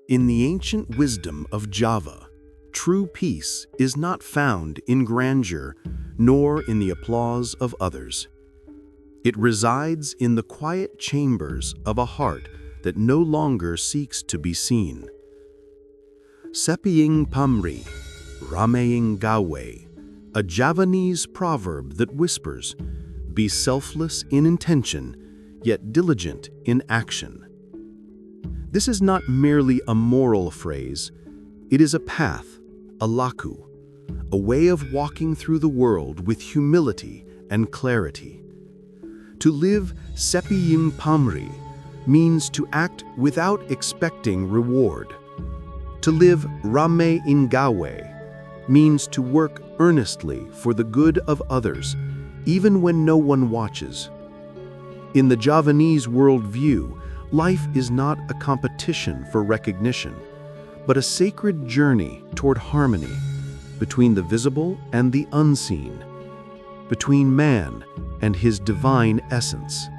In the ancient wisdom of Java, true peace is not found in grandeur nor in the applause of others. It resides in the quiet chambers of a heart that no longer seeks to be seen. Sepi Ing Pamrih, Rame Ing Gawe, a Javanese proverb that whispers, "Be selfless in intention, yet diligent in action." This is not merely a moral phrase, it is a path, a laku, a way of walking through the world with humility and clarity. To live Sepi Ing Pamrih means to act without expecting reward. To live Rame Ing Gawe means to work earnestly for the good of others, even when no one watches. In the Javanese worldview, life is not a competition for recognition, but a sacred journey toward harmony between the visible and the unseen, between man and his divine essence.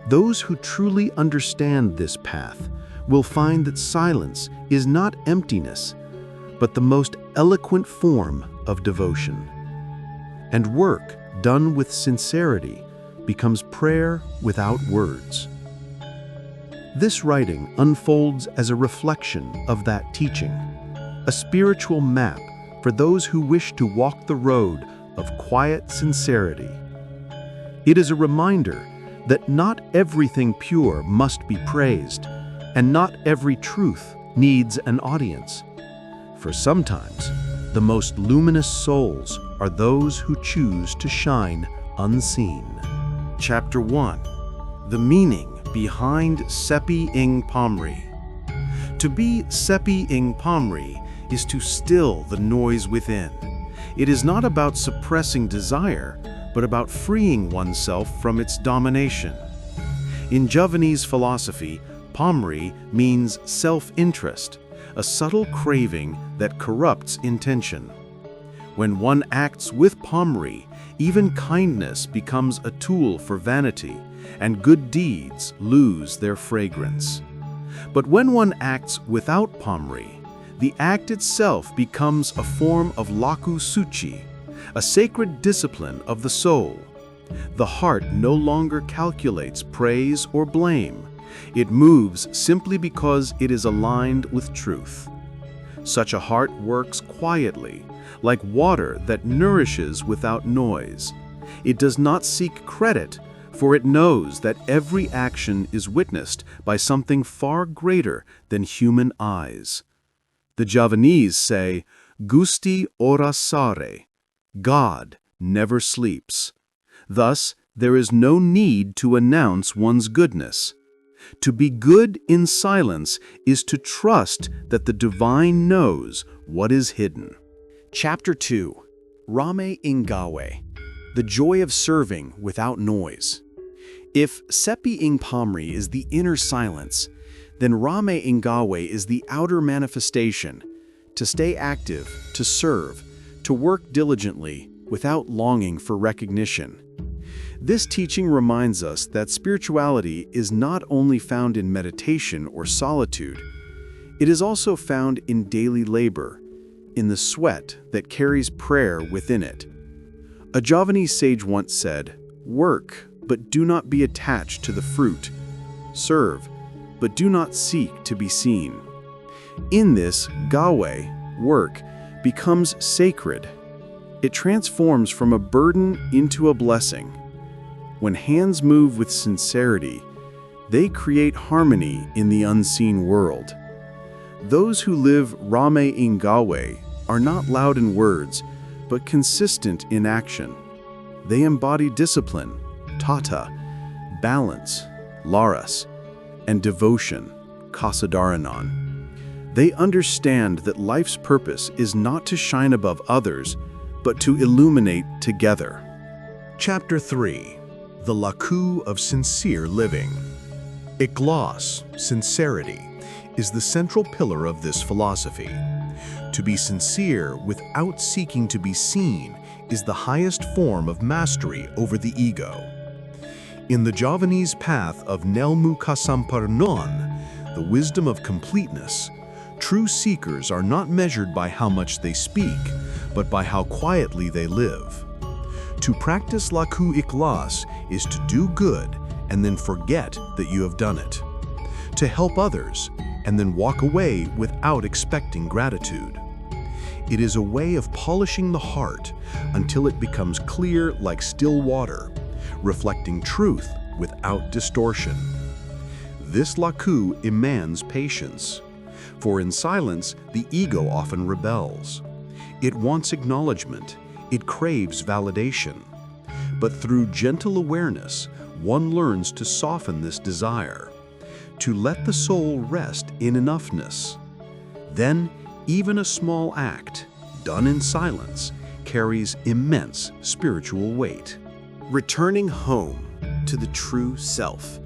Those who truly understand this path will find that silence is not emptiness, but the most eloquent form of devotion. And work done with sincerity becomes prayer without words. This writing unfolds as a reflection of that teaching, a spiritual map for those who wish to walk the road of quiet sincerity. It is a reminder that not everything pure must be praised, and not every truth needs an audience. For sometimes, the most luminous souls are those who choose to shine unseen. Chapter 1. The meaning behind Sepi Ing Pamrih. To be Sepi Ing Pamrih is to still the noise within. It is not about suppressing desire, but about freeing oneself from its domination. In Javanese philosophy, Pamrih means self-interest, a subtle craving that corrupts intention. When one acts with Pamrih, even kindness becomes a tool for vanity, and good deeds lose their fragrance. But when one acts without Pamrih, the act itself becomes a form of laku suci, a sacred discipline of the soul. The heart no longer calculates praise or blame. It moves simply because it is aligned with truth. Such a heart works quietly, like water that nourishes without noise. It does not seek credit, for it knows that every action is witnessed by something far greater than human eyes. The Javanese say, "Gusti ora sare," God never sleeps. Thus, there is no need to announce one's goodness. To be good in silence is to trust that the divine knows what is hidden. Chapter 2. Rame Ing Gawe, the joy of serving without noise. If Sepi Ing Pamrih is the inner silence, then Rame Ing Gawe is the outer manifestation, to stay active, to serve, to work diligently without longing for recognition. This teaching reminds us that spirituality is not only found in meditation or solitude, it is also found in daily labor, in the sweat that carries prayer within it. A Javanese sage once said, "Work, but do not be attached to the fruit. Serve, but do not seek to be seen." In this, gawe, work, becomes sacred. It transforms from a burden into a blessing. When hands move with sincerity, they create harmony in the unseen world. Those who live Rame Ing Gawe are not loud in words, but consistent in action. They embody discipline, tata, balance, laras, and devotion, kasadaranam. They understand that life's purpose is not to shine above others, but to illuminate together. Chapter 3. The Laku of Sincere Living. Ikhlas, sincerity, is the central pillar of this philosophy. To be sincere without seeking to be seen is the highest form of mastery over the ego. In the Javanese path of Nelmu Kasamparnon, the wisdom of completeness, true seekers are not measured by how much they speak, but by how quietly they live. To practice Laku Ikhlas is to do good and then forget that you have done it. To help others and then walk away without expecting gratitude. It is a way of polishing the heart until it becomes clear like still water, reflecting truth without distortion. This Laku demands patience, for in silence the ego often rebels. It wants acknowledgement, it craves validation. But through gentle awareness, one learns to soften this desire, to let the soul rest in enoughness. Then, even a small act, done in silence, carries immense spiritual weight. Returning home to the true self.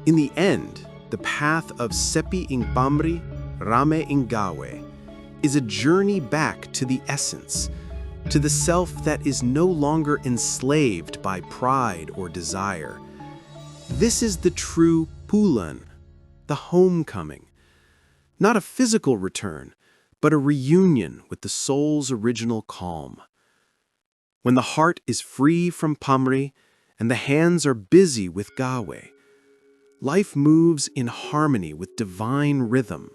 In the end, the path of Sepi Ing Pamrih, Rame Ing Gawe is a journey back to the essence, to the self that is no longer enslaved by pride or desire. This is the true pulan, the homecoming. Not a physical return, but a reunion with the soul's original calm. When the heart is free from Pamrih and the hands are busy with Gawe, life moves in harmony with divine rhythm.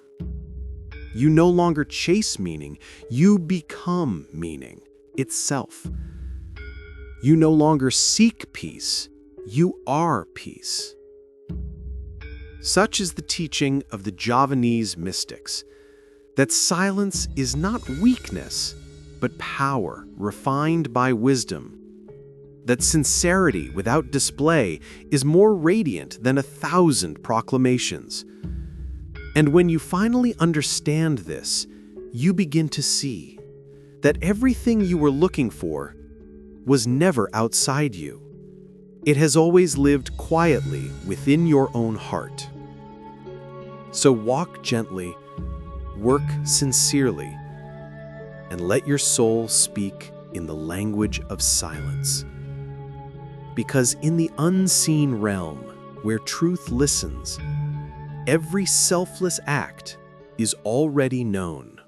You no longer chase meaning, you become meaning itself. You no longer seek peace, you are peace. Such is the teaching of the Javanese mystics, that silence is not weakness, but power refined by wisdom. That sincerity without display is more radiant than 1,000 proclamations. And when you finally understand this, you begin to see that everything you were looking for was never outside you. It has always lived quietly within your own heart. So walk gently, work sincerely, and let your soul speak in the language of silence. Because in the unseen realm, where truth listens, every selfless act is already known.